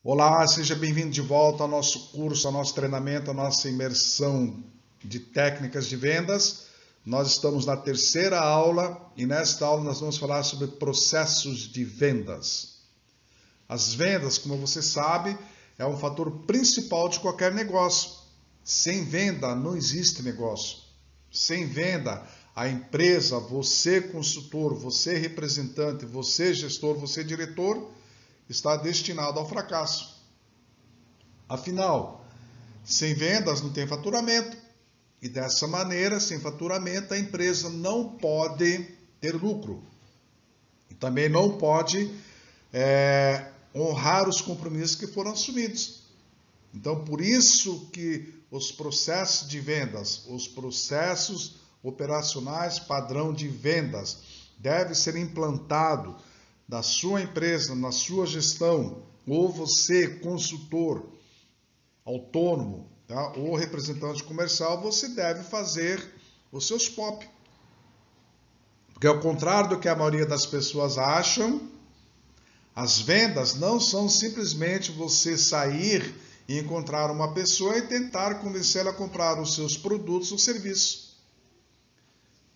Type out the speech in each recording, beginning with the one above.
Olá, seja bem-vindo de volta ao nosso curso, ao nosso treinamento, à nossa imersão de técnicas de vendas. Nós estamos na terceira aula e nesta aula nós vamos falar sobre processos de vendas. As vendas, como você sabe, é um fator principal de qualquer negócio. Sem venda não existe negócio. Sem venda, a empresa, você consultor, você representante, você gestor, você diretor, está destinado ao fracasso. Afinal, sem vendas não tem faturamento. E dessa maneira, sem faturamento, a empresa não pode ter lucro. E também não pode honrar os compromissos que foram assumidos. Então, por isso que os processos de vendas, os processos operacionais padrão de vendas, deve ser implantado na sua empresa, na sua gestão, ou você, consultor, autônomo, tá? Ou representante comercial, você deve fazer os seus POP. Porque ao contrário do que a maioria das pessoas acham, as vendas não são simplesmente você sair e encontrar uma pessoa e tentar convencê-la a comprar os seus produtos ou serviços.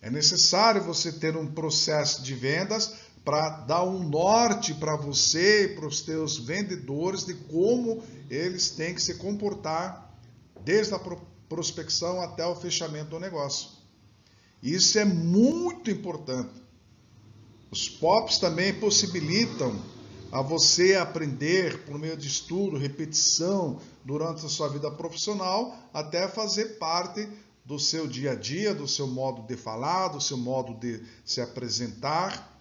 É necessário você ter um processo de vendas para dar um norte para você e para os teus vendedores de como eles têm que se comportar desde a prospecção até o fechamento do negócio. Isso é muito importante. Os POPs também possibilitam a você aprender por meio de estudo, repetição durante a sua vida profissional, até fazer parte do seu dia a dia, do seu modo de falar, do seu modo de se apresentar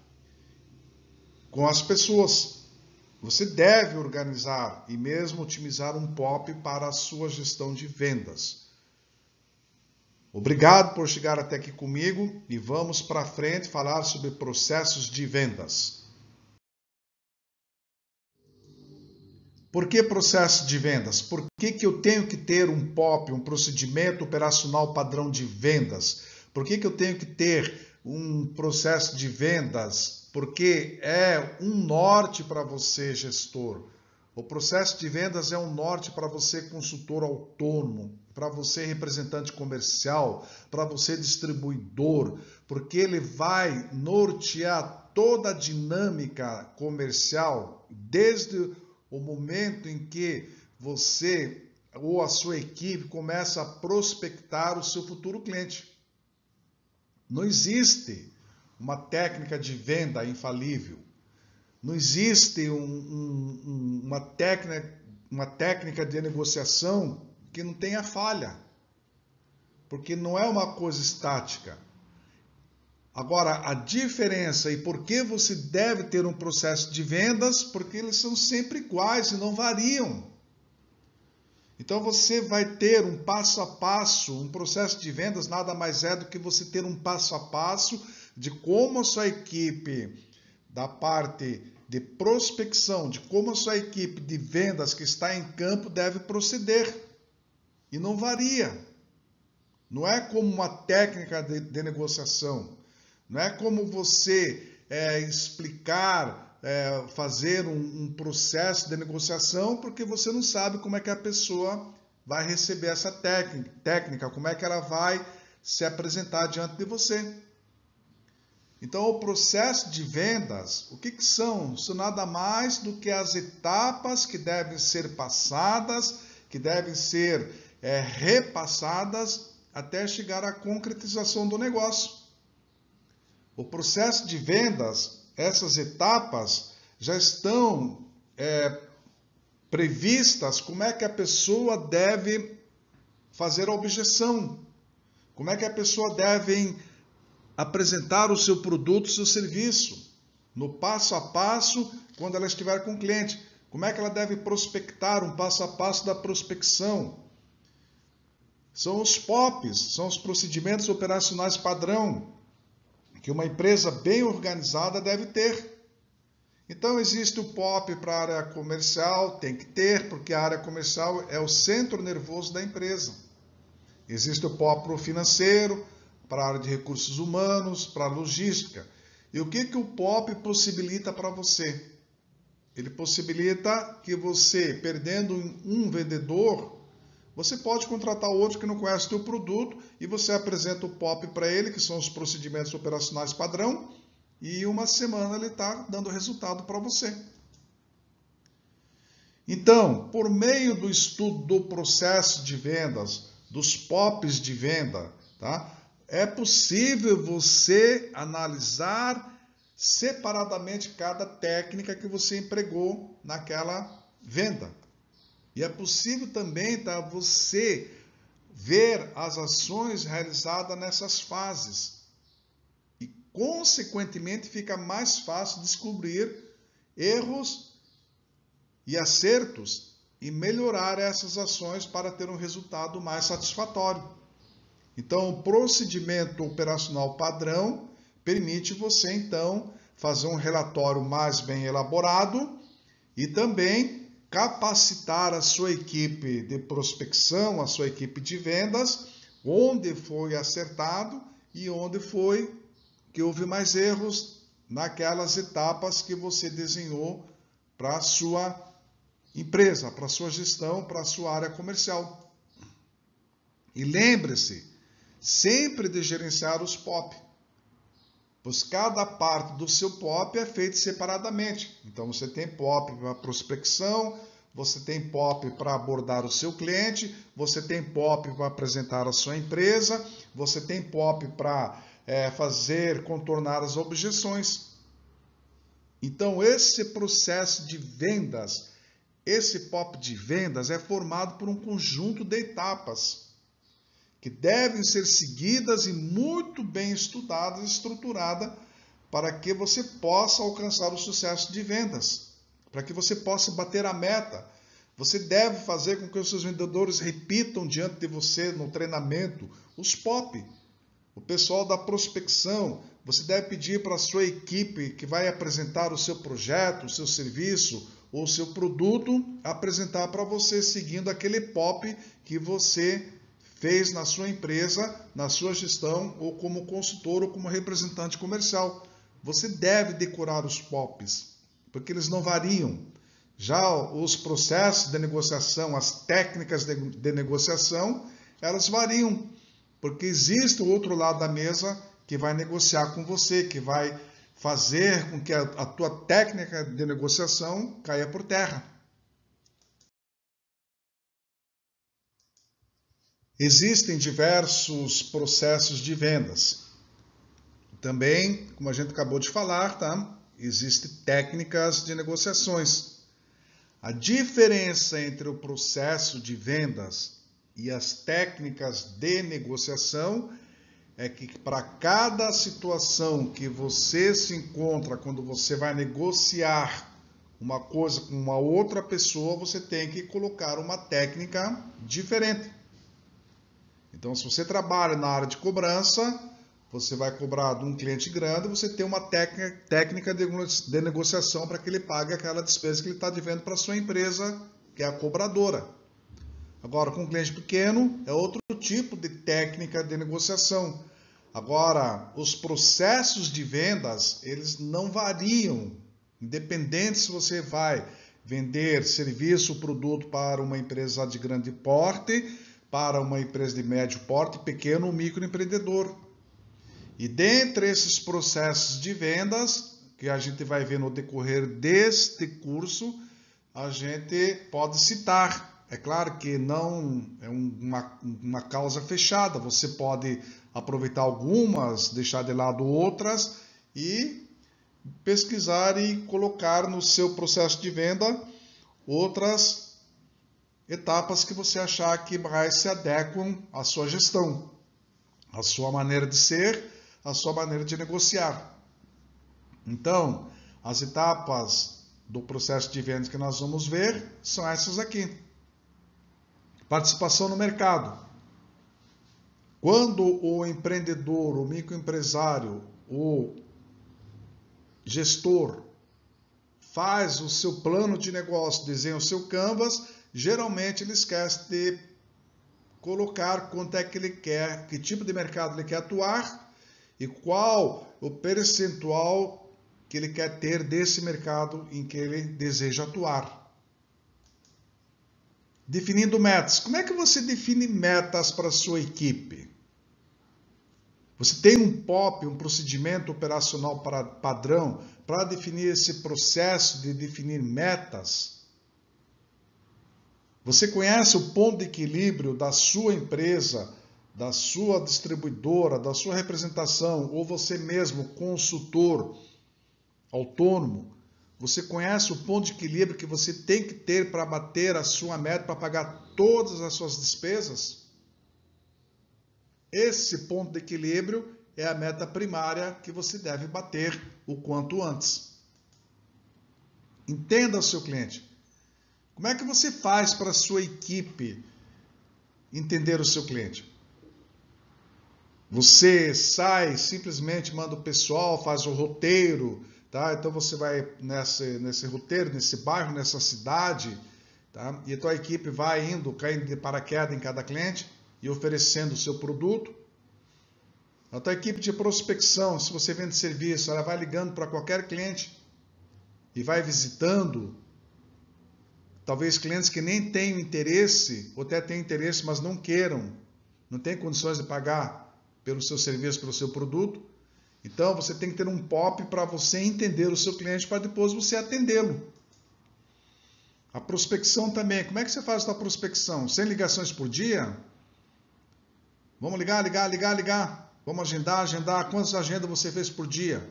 com as pessoas. Você deve organizar e mesmo otimizar um POP para a sua gestão de vendas. Obrigado por chegar até aqui comigo e vamos para frente falar sobre processos de vendas. Por que processo de vendas? Por que eu tenho que ter um POP, um procedimento operacional padrão de vendas? Por que eu tenho que ter um processo de vendas? Porque é um norte para você, gestor. O processo de vendas é um norte para você, consultor autônomo, para você, representante comercial, para você, distribuidor, porque ele vai nortear toda a dinâmica comercial desde o momento em que você ou a sua equipe começa a prospectar o seu futuro cliente. Não existe uma técnica de venda infalível. Não existe uma técnica de negociação que não tenha falha. Porque não é uma coisa estática. Agora, a diferença e por que você deve ter um processo de vendas, porque eles são sempre iguais e não variam. Então você vai ter um passo a passo, um processo de vendas nada mais é do que você ter um passo a passo de como a sua equipe da parte de prospecção, de como a sua equipe de vendas que está em campo deve proceder. E não varia. Não é como uma técnica de negociação. Não é como você explicar, fazer um processo de negociação porque você não sabe como é que a pessoa vai receber essa técnica, como é que ela vai se apresentar diante de você. Então, o processo de vendas, o que são? São nada mais do que as etapas que devem ser passadas, que devem ser repassadas até chegar à concretização do negócio. O processo de vendas, essas etapas já estão previstas como é que a pessoa deve fazer a objeção, como é que a pessoa deve apresentar o seu produto, o seu serviço, no passo a passo, quando ela estiver com o cliente, como é que ela deve prospectar, um passo a passo da prospecção. São os POPs, são os procedimentos operacionais padrão, que uma empresa bem organizada deve ter. Então existe o POP para a área comercial, tem que ter, porque a área comercial é o centro nervoso da empresa. Existe o POP para o financeiro, para a área de recursos humanos, para a logística. E o que o POP possibilita para você? ele possibilita que você, perdendo um vendedor, você pode contratar outro que não conhece o teu produto e você apresenta o POP para ele, que são os procedimentos operacionais padrão, e uma semana ele está dando resultado para você. Então, por meio do estudo do processo de vendas, dos POPs de venda, tá? É possível você analisar separadamente cada técnica que você empregou naquela venda. E é possível também, tá, você ver as ações realizadas nessas fases. E, consequentemente, fica mais fácil descobrir erros e acertos e melhorar essas ações para ter um resultado mais satisfatório. Então, o procedimento operacional padrão permite você, então, fazer um relatório mais bem elaborado e também capacitar a sua equipe de prospecção, a sua equipe de vendas, onde foi acertado e onde foi que houve mais erros naquelas etapas que você desenhou para a sua empresa, para a sua gestão, para a sua área comercial. E lembre-se sempre de gerenciar os POP, pois cada parte do seu POP é feita separadamente. Então você tem POP para prospecção, você tem POP para abordar o seu cliente, você tem POP para apresentar a sua empresa, você tem POP para fazer contornar as objeções. Então esse processo de vendas, esse POP de vendas é formado por um conjunto de etapas que devem ser seguidas e muito bem estudadas e estruturadas para que você possa alcançar o sucesso de vendas, para que você possa bater a meta. Você deve fazer com que os seus vendedores repitam diante de você no treinamento os POP. O pessoal da prospecção, você deve pedir para a sua equipe que vai apresentar o seu projeto, o seu serviço ou o seu produto, apresentar para você seguindo aquele POP que você fez na sua empresa, na sua gestão, ou como consultor ou como representante comercial. Você deve decorar os POPs, porque eles não variam. Já os processos de negociação, as técnicas de negociação, elas variam, porque existe o outro lado da mesa que vai negociar com você, que vai fazer com que a tua técnica de negociação caia por terra. Existem diversos processos de vendas. Também, como a gente acabou de falar, tá? Existem técnicas de negociações. A diferença entre o processo de vendas e as técnicas de negociação é que para cada situação que você se encontra quando você vai negociar uma coisa com uma outra pessoa, você tem que colocar uma técnica diferente. Então, se você trabalha na área de cobrança, você vai cobrar de um cliente grande, você tem uma técnica de negociação para que ele pague aquela despesa que ele está devendo para a sua empresa, que é a cobradora. Agora, com um cliente pequeno, é outro tipo de técnica de negociação. Agora, os processos de vendas, eles não variam, independente se você vai vender serviço ou produto para uma empresa de grande porte, para uma empresa de médio porte, pequeno ou microempreendedor. E dentre esses processos de vendas, que a gente vai ver no decorrer deste curso, a gente pode citar. É claro que não é uma causa fechada, você pode aproveitar algumas, deixar de lado outras e pesquisar e colocar no seu processo de venda outras etapas que você achar que mais se adequam à sua gestão, à sua maneira de ser, à sua maneira de negociar. Então, as etapas do processo de vendas que nós vamos ver são essas aqui. Participação no mercado. Quando o empreendedor, o microempresário, o gestor faz o seu plano de negócio, desenha o seu canvas, geralmente ele esquece de colocar quanto é que ele quer, que tipo de mercado ele quer atuar e qual o percentual que ele quer ter desse mercado em que ele deseja atuar. Definindo metas. Como é que você define metas para a sua equipe? Você tem um POP, um procedimento operacional padrão, para definir esse processo de definir metas? Você conhece o ponto de equilíbrio da sua empresa, da sua distribuidora, da sua representação, ou você mesmo, consultor autônomo? Você conhece o ponto de equilíbrio que você tem que ter para bater a sua meta, para pagar todas as suas despesas? Esse ponto de equilíbrio é a meta primária que você deve bater o quanto antes. Entenda o seu cliente. Como é que você faz para a sua equipe entender o seu cliente? Você sai, simplesmente manda o pessoal, faz o roteiro, tá? Então você vai nesse roteiro, nesse bairro, nessa cidade, tá? E a tua equipe vai indo, caindo de paraquedas em cada cliente e oferecendo o seu produto. A tua equipe de prospecção, se você vende serviço, ela vai ligando para qualquer cliente e vai visitando. Talvez clientes que nem tenham interesse, ou até tenham interesse, mas não queiram, não têm condições de pagar pelo seu serviço, pelo seu produto. Então, você tem que ter um POP para você entender o seu cliente, para depois você atendê-lo. A prospecção também. Como é que você faz a sua prospecção? 100 ligações por dia? Vamos ligar. Vamos agendar. Quantas agendas você fez por dia?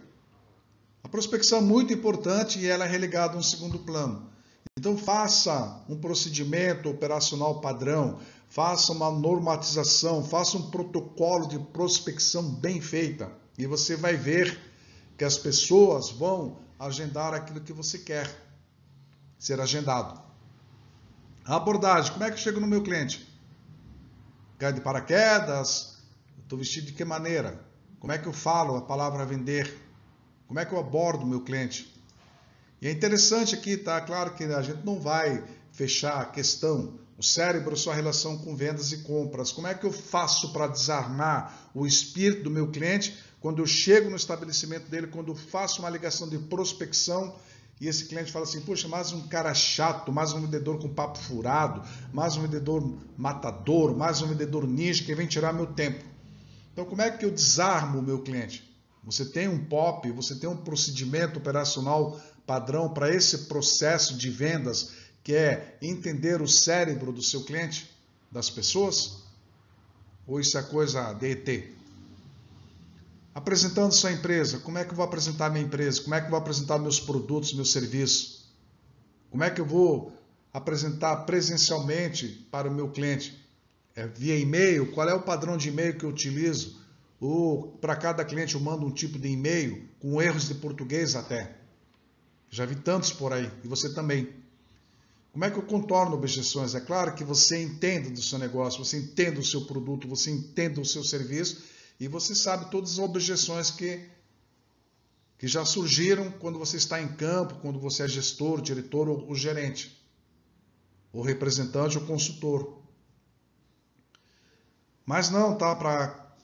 A prospecção é muito importante e ela é relegada a um segundo plano. Então, faça um procedimento operacional padrão, faça uma normatização, faça um protocolo de prospecção bem feita. E você vai ver que as pessoas vão agendar aquilo que você quer ser agendado. A abordagem, como é que eu chego no meu cliente? Cai de paraquedas? Estou vestido de que maneira? Como é que eu falo a palavra vender? Como é que eu abordo o meu cliente? E é interessante aqui, tá? Claro que a gente não vai fechar a questão. O cérebro, sua relação com vendas e compras. Como é que eu faço para desarmar o espírito do meu cliente quando eu chego no estabelecimento dele, quando eu faço uma ligação de prospecção e esse cliente fala assim, poxa, mais um cara chato, mais um vendedor com papo furado, mais um vendedor matador, mais um vendedor ninja que vem tirar meu tempo. Então, como é que eu desarmo o meu cliente? Você tem um POP, você tem um procedimento operacional padrão para esse processo de vendas, que é entender o cérebro do seu cliente, das pessoas? Ou isso é coisa de ET? Apresentando sua empresa, como é que eu vou apresentar minha empresa? Como é que eu vou apresentar meus produtos, meus serviços? Como é que eu vou apresentar presencialmente para o meu cliente? É via e-mail? Qual é o padrão de e-mail que eu utilizo? Ou para cada cliente eu mando um tipo de e-mail com erros de português até. Já vi tantos por aí, e você também. Como é que eu contorno objeções? É claro que você entenda do seu negócio, você entenda o seu produto, você entenda o seu serviço e você sabe todas as objeções que já surgiram quando você está em campo, quando você é gestor, diretor ou gerente, ou representante ou consultor. Mas não, tá? Para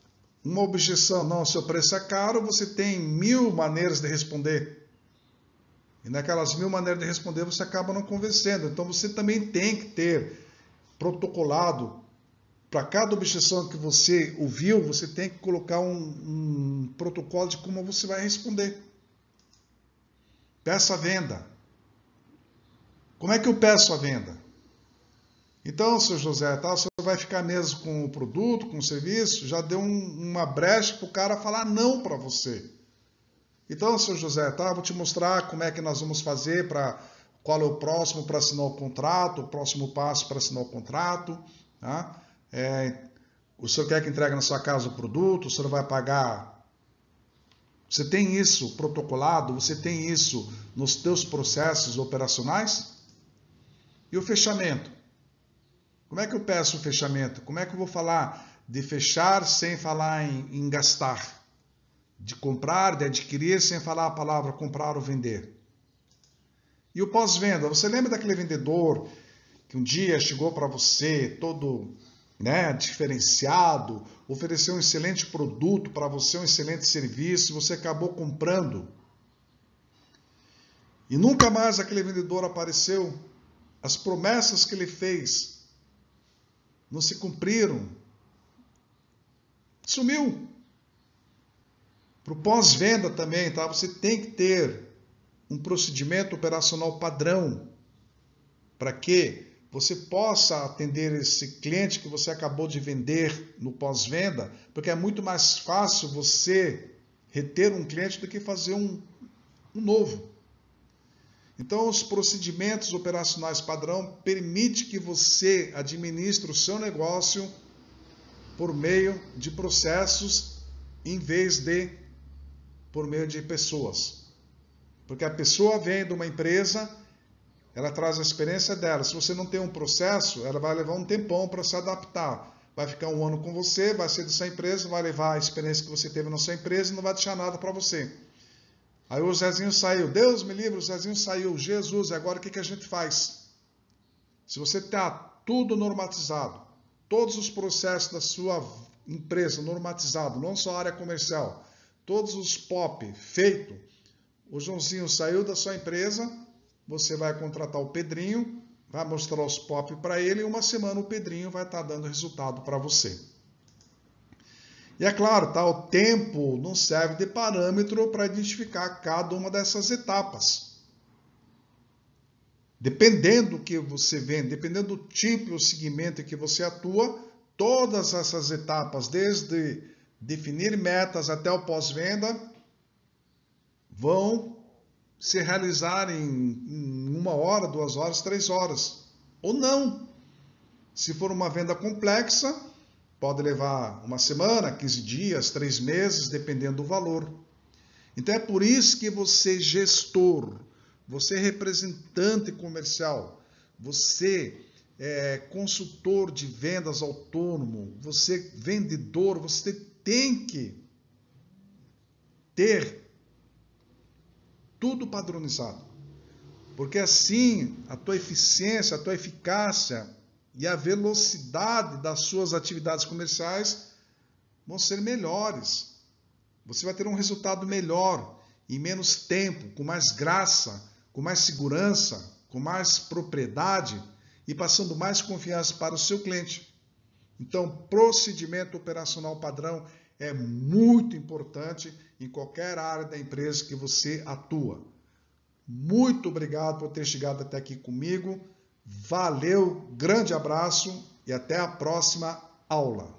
uma objeção, não, seu preço é caro, você tem 1000 maneiras de responder. E naquelas 1000 maneiras de responder, você acaba não convencendo. Então, você também tem que ter protocolado, para cada objeção que você ouviu, você tem que colocar um protocolo de como você vai responder. Peça a venda. Como é que eu peço a venda? Então, seu José, tá, você vai ficar mesmo com o produto, com o serviço, já deu uma brecha para o cara falar não para você. Então, seu José, tá, vou te mostrar como é que nós vamos fazer, qual é o próximo para assinar o contrato, o próximo passo para assinar o contrato. Tá? O senhor quer que entregue na sua casa o produto, o senhor vai pagar. Você tem isso protocolado? Você tem isso nos teus processos operacionais? E o fechamento? Como é que eu peço o fechamento? Como é que eu vou falar de fechar sem falar em gastar? De comprar, de adquirir, sem falar a palavra comprar ou vender. E o pós-venda? Você lembra daquele vendedor que um dia chegou para você todo diferenciado, ofereceu um excelente produto para você, um excelente serviço, e você acabou comprando? e nunca mais aquele vendedor apareceu, as promessas que ele fez não se cumpriram, sumiu. Para o pós-venda também, tá? Você tem que ter um procedimento operacional padrão para que você possa atender esse cliente que você acabou de vender no pós-venda, porque é muito mais fácil você reter um cliente do que fazer um novo. Então, os procedimentos operacionais padrão permitem que você administre o seu negócio por meio de processos em vez de por meio de pessoas. Porque a pessoa vem de uma empresa, ela traz a experiência dela. Se você não tem um processo, ela vai levar um tempão para se adaptar. Vai ficar um ano com você, vai ser da sua empresa, vai levar a experiência que você teve na sua empresa e não vai deixar nada para você. Aí o Zezinho saiu. Deus me livre, o Zezinho saiu. Jesus, agora o que a gente faz? Se você está tudo normatizado, todos os processos da sua empresa normatizado, não só a área comercial, todos os POP feito, o Joãozinho saiu da sua empresa, você vai contratar o Pedrinho, vai mostrar os POP para ele e uma semana o Pedrinho vai estar dando resultado para você. E é claro, tá, o tempo não serve de parâmetro para identificar cada uma dessas etapas. Dependendo do que você vende, dependendo do tipo ou segmento em que você atua, todas essas etapas, desde definir metas até o pós-venda, vão se realizar em 1 hora, 2 horas, 3 horas. Ou não. Se for uma venda complexa, pode levar 1 semana, 15 dias, 3 meses, dependendo do valor. Então é por isso que você, gestor, você representante comercial, você consultor de vendas autônomo, você vendedor, você tem que ter tudo padronizado. Porque assim a tua eficiência, a tua eficácia e a velocidade das suas atividades comerciais vão ser melhores. Você vai ter um resultado melhor, em menos tempo, com mais graça, com mais segurança, com mais propriedade e passando mais confiança para o seu cliente. Então, procedimento operacional padrão é muito importante em qualquer área da empresa que você atua. Muito obrigado por ter chegado até aqui comigo. Valeu, grande abraço e até a próxima aula.